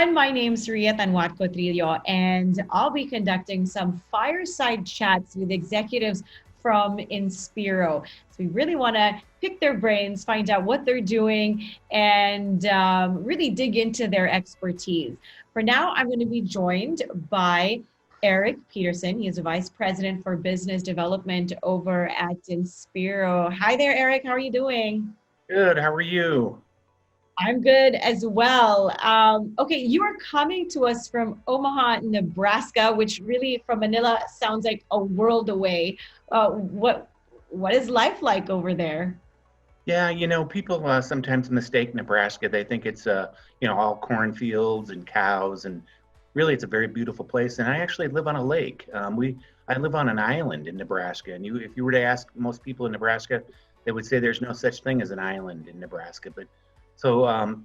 everyone. My name's Ria Tanwat Cotrillo, and I'll be conducting some fireside chats with executives from Inspiro. So we really want to pick their brains, find out what they're doing, and really dig into their expertise. For now, I'm going to be joined by Eric Petersen. He is a vice president for business development over at Inspiro. Hi there, Eric. How are you doing? Good. How are you? I'm good as well. Okay, you are coming to us from Omaha, Nebraska, which really from Manila sounds like a world away. What is life like over there? Yeah, people sometimes mistake Nebraska. They think it's all cornfields and cows, and really it's a very beautiful place. And I actually live on a lake. I live on an island in Nebraska, and if you were to ask most people in Nebraska, they would say there's no such thing as an island in Nebraska. But so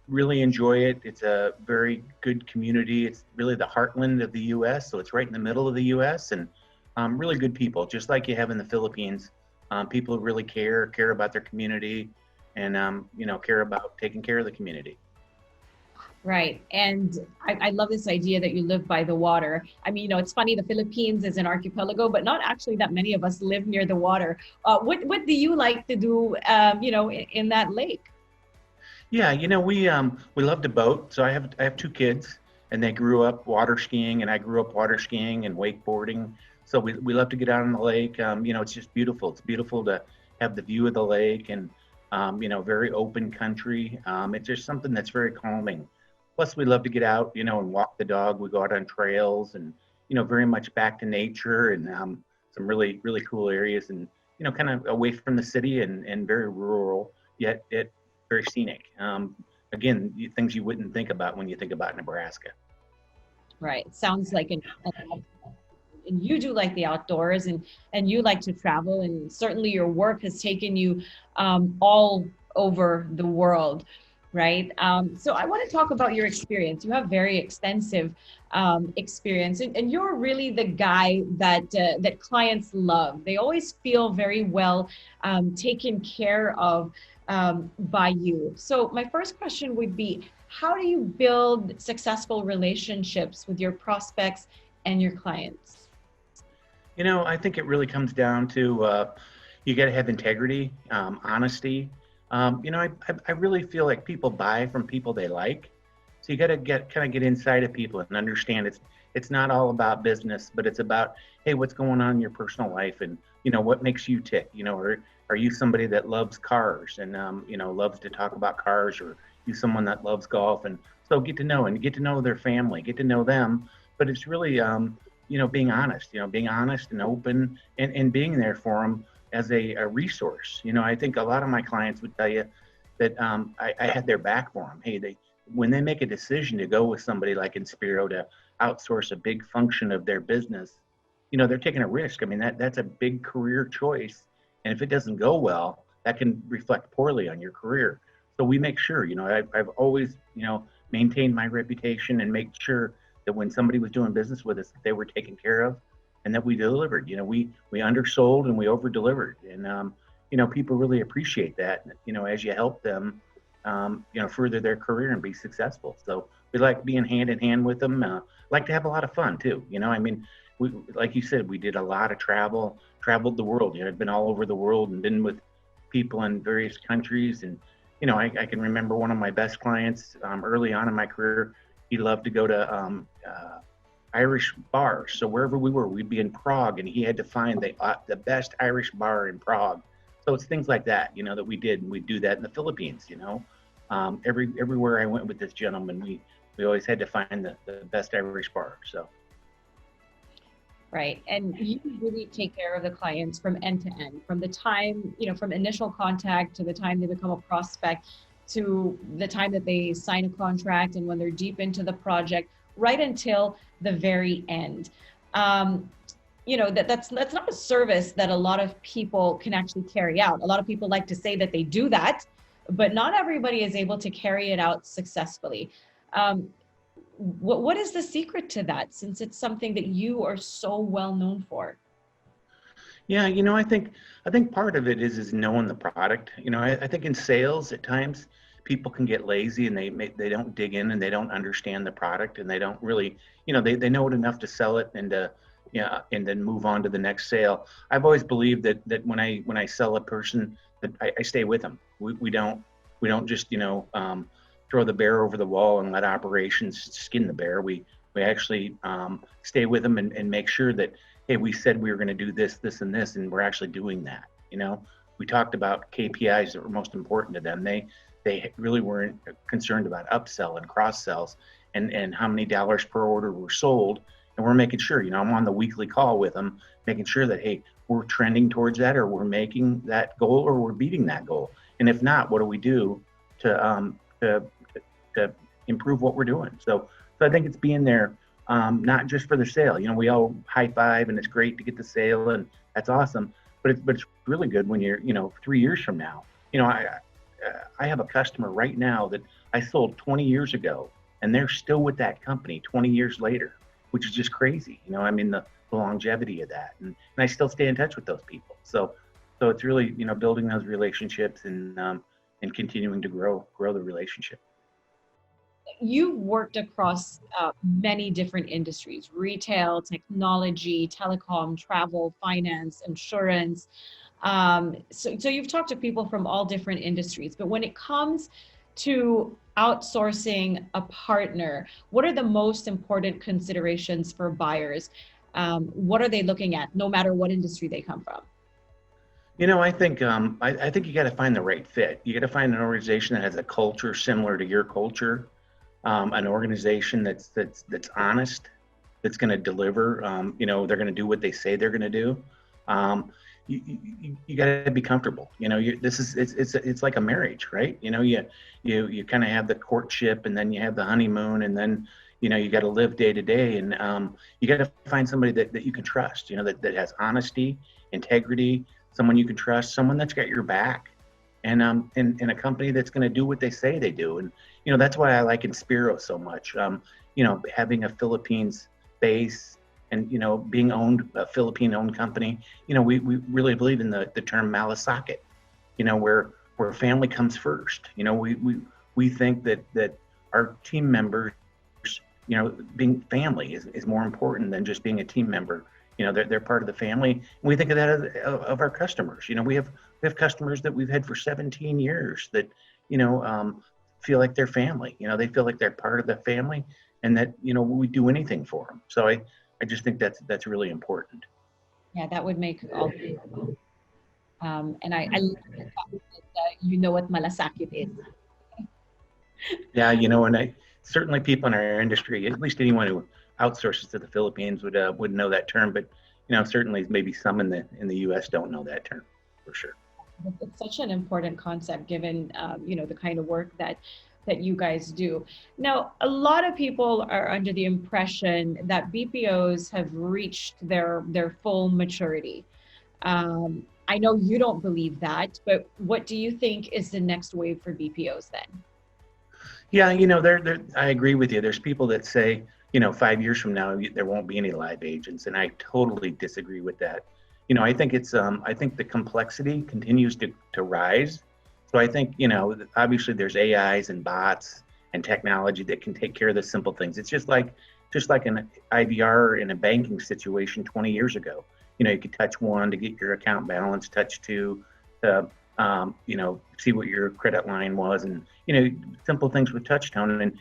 really enjoy it. It's a very good community. It's really the heartland of the U.S., so it's right in the middle of the U.S. and really good people, just like you have in the Philippines. People really care about their community, and care about taking care of the community. Right. And I love this idea that you live by the water. I mean, it's funny, the Philippines is an archipelago, but not actually that many of us live near the water. What do you like to do, in that lake? Yeah, we love to boat. So I have two kids, and they grew up water skiing, and I grew up water skiing and wakeboarding. So we love to get out on the lake. It's just beautiful. It's beautiful to have the view of the lake and very open country. It's just something that's very calming. Plus, we love to get out, and walk the dog. We go out on trails and very much back to nature and some really cool areas and kind of away from the city and very rural yet very scenic. Again, things you wouldn't think about when you think about Nebraska. Right. Sounds like and you do like the outdoors and you like to travel and certainly your work has taken you all over the world, right? So I want to talk about your experience. You have very extensive experience, and you're really the guy that clients love. They always feel very well taken care of by you. So my first question would be, how do you build successful relationships with your prospects and your clients? I think it really comes down to you got to have integrity, honesty. I really feel like people buy from people they like. So you got to get inside of people and understand it's not all about business, but it's about, hey, what's going on in your personal life and what makes you tick. Are you somebody that loves cars and loves to talk about cars, or you someone that loves golf? And so get to know their family, get to know them. But it's really being honest and open and being there for them as a resource. I think a lot of my clients would tell you that I had their back for them. Hey, when they make a decision to go with somebody like Inspiro to outsource a big function of their business, they're taking a risk. I mean, that's a big career choice. And if it doesn't go well, that can reflect poorly on your career. So we make sure, I've always, maintained my reputation and make sure that when somebody was doing business with us, they were taken care of and that we delivered. We undersold and we over delivered. And, people really appreciate that, as you help them, further their career and be successful. So we like being hand in hand with them. Like to have a lot of fun too. I mean, like you said, we did a lot of traveled the world. I've been all over the world and been with people in various countries. And, I can remember one of my best clients early on in my career. He loved to go to Irish bars. So wherever we were, we'd be in Prague, and he had to find the best Irish bar in Prague. So it's things like that, that we did, and we do that in the Philippines. Everywhere I went with this gentleman, we always had to find the best Irish bar. So. Right. And you really take care of the clients from end to end, from the time, from initial contact to the time they become a prospect, to the time that they sign a contract and when they're deep into the project, right until the very end. That's not a service that a lot of people can actually carry out. A lot of people like to say that they do that, but not everybody is able to carry it out successfully. Um, what is the secret to that, since it's something that you are so well known for? Yeah, I think part of it is knowing the product. I think in sales at times people can get lazy and they don't dig in and they don't understand the product and they don't really, they know it enough to sell it and yeah, and then move on to the next sale. I've always believed that when I sell a person, that I stay with them. We don't just throw the bear over the wall and let operations skin the bear. We actually stay with them and make sure that, hey, we said we were going to do this, this, and this, and we're actually doing that. We talked about KPIs that were most important to them. They really weren't concerned about upsell and cross sells and how many dollars per order were sold. And we're making sure, I'm on the weekly call with them, making sure that, hey, we're trending towards that, or we're making that goal, or we're beating that goal. And if not, what do we do to improve what we're doing? So I think it's being there, not just for the sale. We all high five, and it's great to get the sale, and that's awesome. But it's really good when you're 3 years from now. I have a customer right now that I sold 20 years ago, and they're still with that company 20 years later, which is just crazy. I mean, the longevity of that, and I still stay in touch with those people. So it's really building those relationships and continuing to grow the relationship. You've worked across many different industries: retail, technology, telecom, travel, finance, insurance. So you've talked to people from all different industries, but when it comes to outsourcing a partner, what are the most important considerations for buyers? What are they looking at, no matter what industry they come from? I think you got to find the right fit. You got to find an organization that has a culture similar to your culture, an organization that's honest, that's going to deliver. They're going to do what they say they're going to do. You got to be comfortable. It's like a marriage, right? You kind of have the courtship, and then you have the honeymoon, and then you got to live day to day, and you got to find somebody that you can trust. That has honesty, integrity, someone you can trust, someone that's got your back, and in a company that's going to do what they say they do. And that's why I like Inspiro so much. Having a Philippines base, and being a Philippine-owned company. We really believe in the term malasakit. Where family comes first. We think that our team members, being family is more important than just being a team member. They're part of the family. And we think of that of our customers. We have customers that we've had for 17 years that feel like they're family. They feel like they're part of the family, and that we do anything for them. So I just think that's really important. Yeah, that would make all. And I love the fact that you know what malasakit is. Yeah, and I certainly people in our industry, at least anyone who outsources to the Philippines would know that term. But certainly maybe some in the U.S. don't know that term for sure. It's such an important concept given the kind of work that you guys do. Now, a lot of people are under the impression that BPOs have reached their full maturity. I know you don't believe that, but what do you think is the next wave for BPOs then? Yeah, I agree with you. There's people that say, 5 years from now, there won't be any live agents, and I totally disagree with that. I think the complexity continues to rise. So I think, obviously there's AIs and bots and technology that can take care of the simple things. It's just like an IVR in a banking situation 20 years ago. You could touch one to get your account balance, touch two to, see what your credit line was, and, simple things with touchtone. And,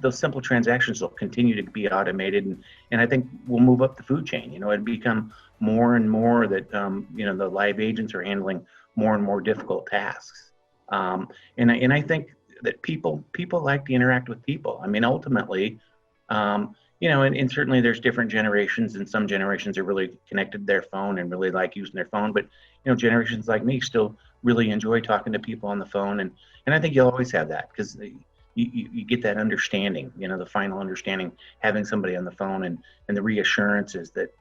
those simple transactions will continue to be automated. And I think we'll move up the food chain. It'd become more and more that, the live agents are handling more and more difficult tasks. And I think that people like to interact with people. I mean, ultimately, and certainly there's different generations, and some generations are really connected to their phone and really like using their phone. But generations like me still really enjoy talking to people on the phone, and I think you'll always have that because you get that understanding, the final understanding, having somebody on the phone, and the reassurances that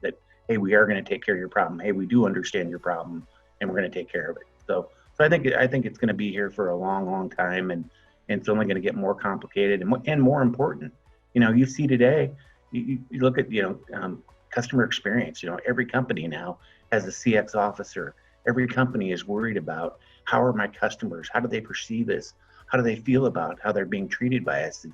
hey, we are going to take care of your problem. Hey, we do understand your problem, and we're going to take care of it. So I think it's going to be here for a long, long time, and it's only going to get more complicated and more important. You see today, you look at customer experience. Every company now has a CX officer. Every company is worried about how are my customers? How do they perceive us? how do they feel about how they're being treated by us?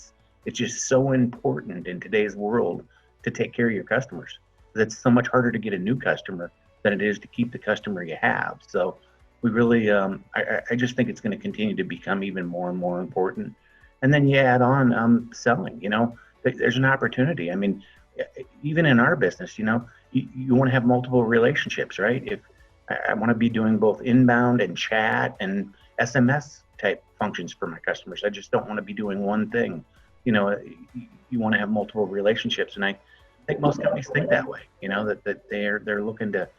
It's just so important in today's world to take care of your customers. It's so much harder to get a new customer than it is to keep the customer you have. So we really, I just think it's going to continue to become even more and more important. And then you add on selling. There's an opportunity. I mean, even in our business, you want to have multiple relationships, right? If I want to be doing both inbound and chat and SMS type functions for my customers, I just don't want to be doing one thing. You want to have multiple relationships, and I think most companies think that way. That they're looking to,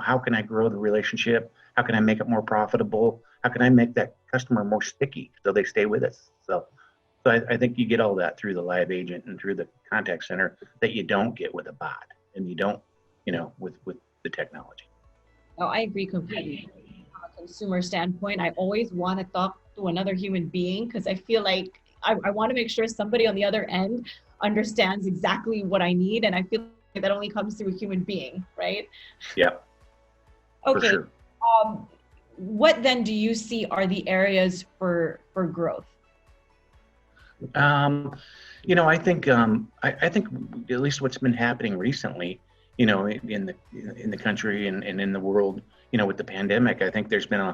how can I grow the relationship? How can I make it more profitable? How can I make that customer more sticky so they stay with us? So I think you get all that through the live agent and through the contact center that you don't get with a bot, and you don't, with the technology. Oh, I agree completely. From a consumer standpoint, I always want to talk to another human being because I feel like I want to make sure somebody on the other end understands exactly what I need. And I feel like that only comes through a human being, right? Yeah, for Okay. sure. Um, what then do you see are the areas for growth? Um, I think at least what's been happening recently, in the country and in the world, with the pandemic, I think there's been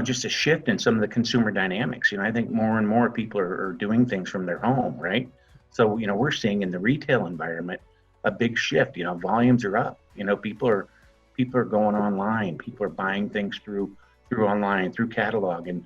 just a shift in some of the consumer dynamics. I think more and more people are doing things from their home, right? So, we're seeing in the retail environment a big shift. Volumes are up. People are going online. People are buying things through online, through catalog, and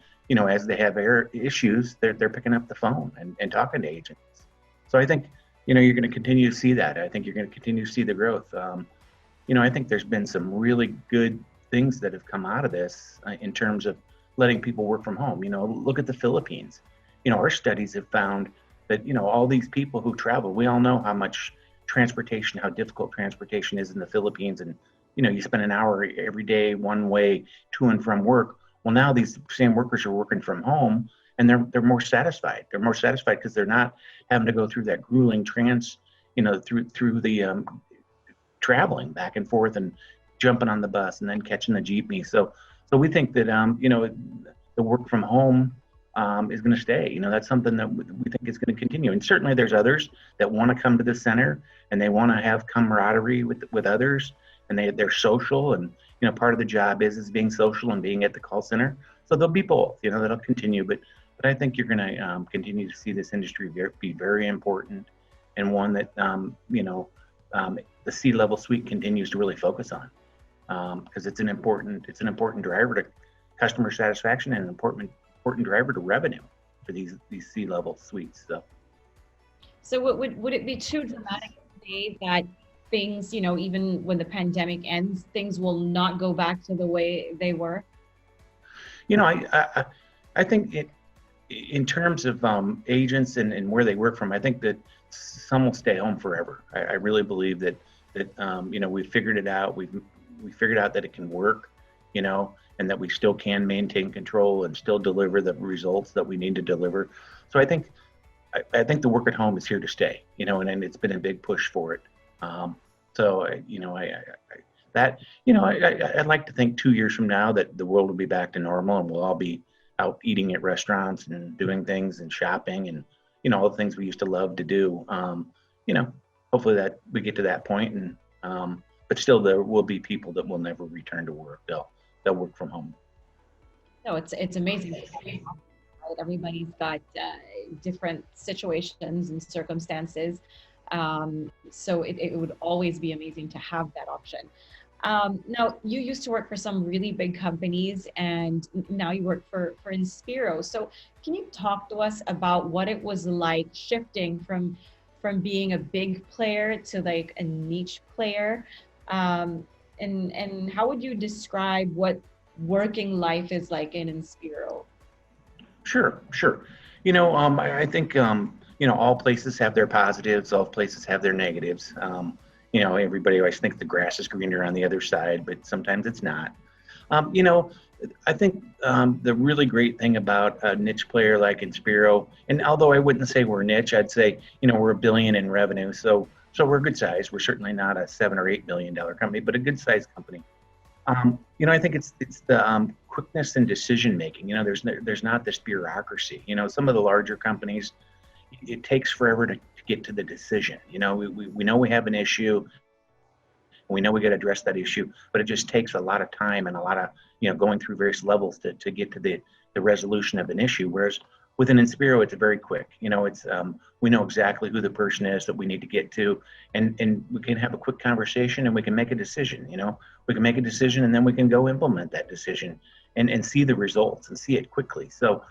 as they have issues, they're picking up the phone and talking to agents. So I think you're going to continue to see that. I think you're going to continue to see the growth. I think there's been some really good things that have come out of this in terms of letting people work from home. Look at the Philippines. Our studies have found that all these people who travel, we all know how much transportation, how difficult transportation is in the Philippines, and you spend an hour every day one way to and from work. Well, now these same workers are working from home, and they're more satisfied. They're more satisfied because they're not having to go through that grueling through the traveling back and forth and jumping on the bus and then catching the jeepney. So we think that the work from home is going to stay. That's something that we think is going to continue. And certainly there's others that want to come to the center and they want to have camaraderie with others, and they're social, and part of the job is being social and being at the call center. So there'll be both. That'll continue, but I think you're going to continue to see this industry be very important, and one that the C-level suite continues to really focus on, because it's an important driver to customer satisfaction and an important driver to revenue for these C-level suites. So would it be too dramatic to say that things, even when the pandemic ends, things will not go back to the way they were? I think in terms of agents and where they work from, I think that some will stay home forever. I really believe that we figured it out. We figured out that it can work, and that we still can maintain control and still deliver the results that we need to deliver. So I think the work at home is here to stay, and it's been a big push for it. I'd like to think 2 years from now that the world will be back to normal and we'll all be out eating at restaurants and doing things and shopping and all the things we used to love to do. Hopefully that we get to that point, and but still there will be people that will never return to work. They'll work from home. No, it's amazing. Right? Everybody's got different situations and circumstances. So it would always be amazing to have that option. Now, you used to work for some really big companies, and now you work for Inspiro. So can you talk to us about what it was like shifting from being a big player to like a niche player? And how would you describe what working life is like in Inspiro? Sure. I think all places have their positives, all places have their negatives. Everybody always thinks the grass is greener on the other side, but sometimes it's not. I think the really great thing about a niche player like Inspiro, and although I wouldn't say we're niche, I'd say we're $1 billion in revenue, so we're a good size. We're certainly not a $7 or $8 billion company, but a good sized company. I think it's the quickness in decision making. There's not this bureaucracy. Some of the larger companies, it takes forever to get to the decision. We know we have an issue, we know we got to address that issue, but it just takes a lot of time and a lot of going through various levels to get to the resolution of an issue. Whereas with an Inspiro, it's very quick. It's we know exactly who the person is that we need to get to, and we can have a quick conversation and we can make a decision. We can make a decision and then we can go implement that decision and see the results and see it quickly. So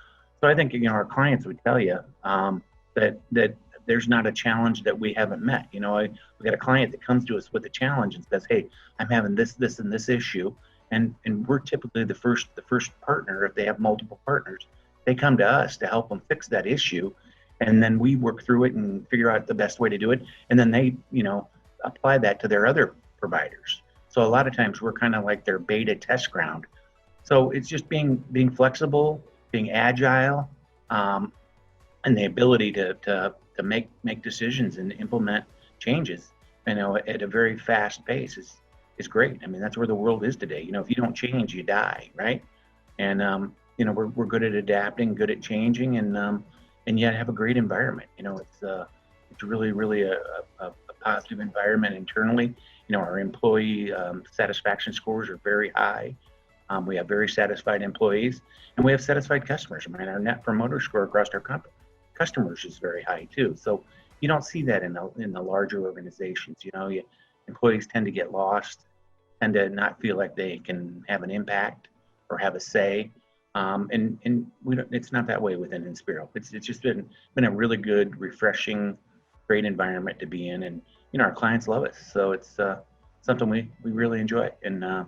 I think our clients would tell you that there's not a challenge that we haven't met. We got a client that comes to us with a challenge and says, "Hey, I'm having this, and this issue," and we're typically the first partner. If they have multiple partners, they come to us to help them fix that issue, and then we work through it and figure out the best way to do it, and then they apply that to their other providers. So a lot of times we're kind of like their beta test ground. So it's just being flexible, being agile, and the ability to make decisions and implement changes, at a very fast pace is great. I mean, that's where the world is today. If you don't change, you die, right? And we're good at adapting, good at changing, and yet have a great environment. It's really a positive environment internally. Our employee satisfaction scores are very high. We have very satisfied employees, and we have satisfied customers. I mean, our net promoter score across our customers is very high too. So you don't see that in the larger organizations. Employees tend to get lost, tend to not feel like they can have an impact or have a say. And we don't, it's not that way within Inspiro. It's just been a really good, refreshing, great environment to be in, and our clients love us. So it's something we really enjoy, and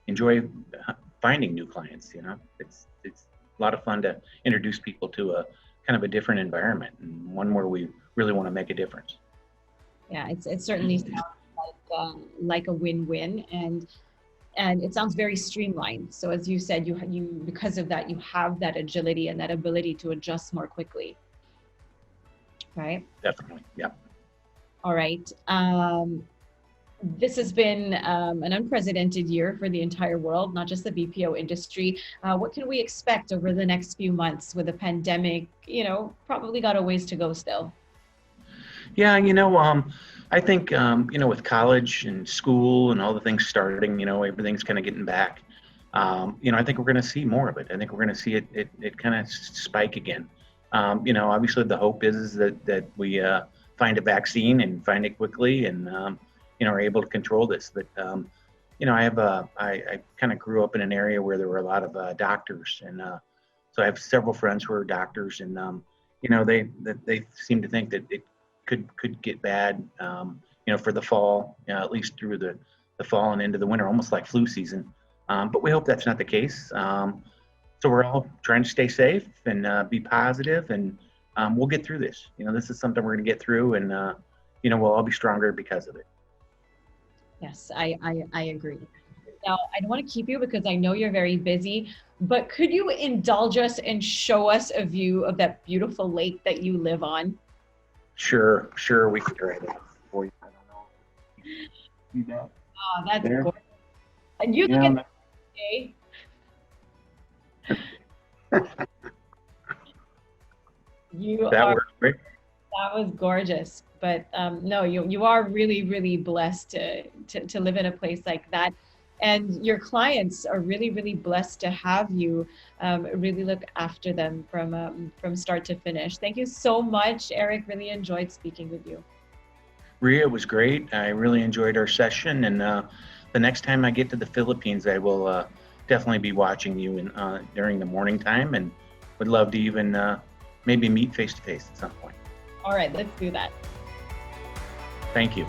enjoy finding new clients. It's a lot of fun to introduce people to a kind of a different environment, and one where we really want to make a difference. Yeah, it certainly sounds like a win-win, and it sounds very streamlined. So as you said, you because of that, you have that agility and that ability to adjust more quickly, right? Definitely, yeah. All right. This has been an unprecedented year for the entire world, not just the BPO industry. What can we expect over the next few months with the pandemic? Probably got a ways to go still. Yeah, I think, with college and school and all the things starting, everything's kind of getting back. I think we're going to see more of it. I think we're going to see it kind of spike again. Obviously the hope is that we find a vaccine and find it quickly, and are able to control this. But I kind of grew up in an area where there were a lot of doctors, and so I have several friends who are doctors, and they seem to think that it could get bad, for the fall, at least through the fall and into the winter, almost like flu season. But we hope that's not the case. So we're all trying to stay safe and be positive, and we'll get through this. This is something we're going to get through, and we'll all be stronger because of it. Yes, I agree. Now, I don't want to keep you because I know you're very busy, but could you indulge us and show us a view of that beautiful lake that you live on? Sure, we can try that for you. I don't know. You bet. Oh, that's There. gorgeous. And you look at the You that are, works great. that was gorgeous. But no, you are really, really blessed to live in a place like that. And your clients are really, really blessed to have you really look after them from start to finish. Thank you so much, Eric. Really enjoyed speaking with you. Ria, it was great. I really enjoyed our session, and the next time I get to the Philippines, I will definitely be watching you during the morning time, and would love to even maybe meet face to face at some point. All right, let's do that. Thank you.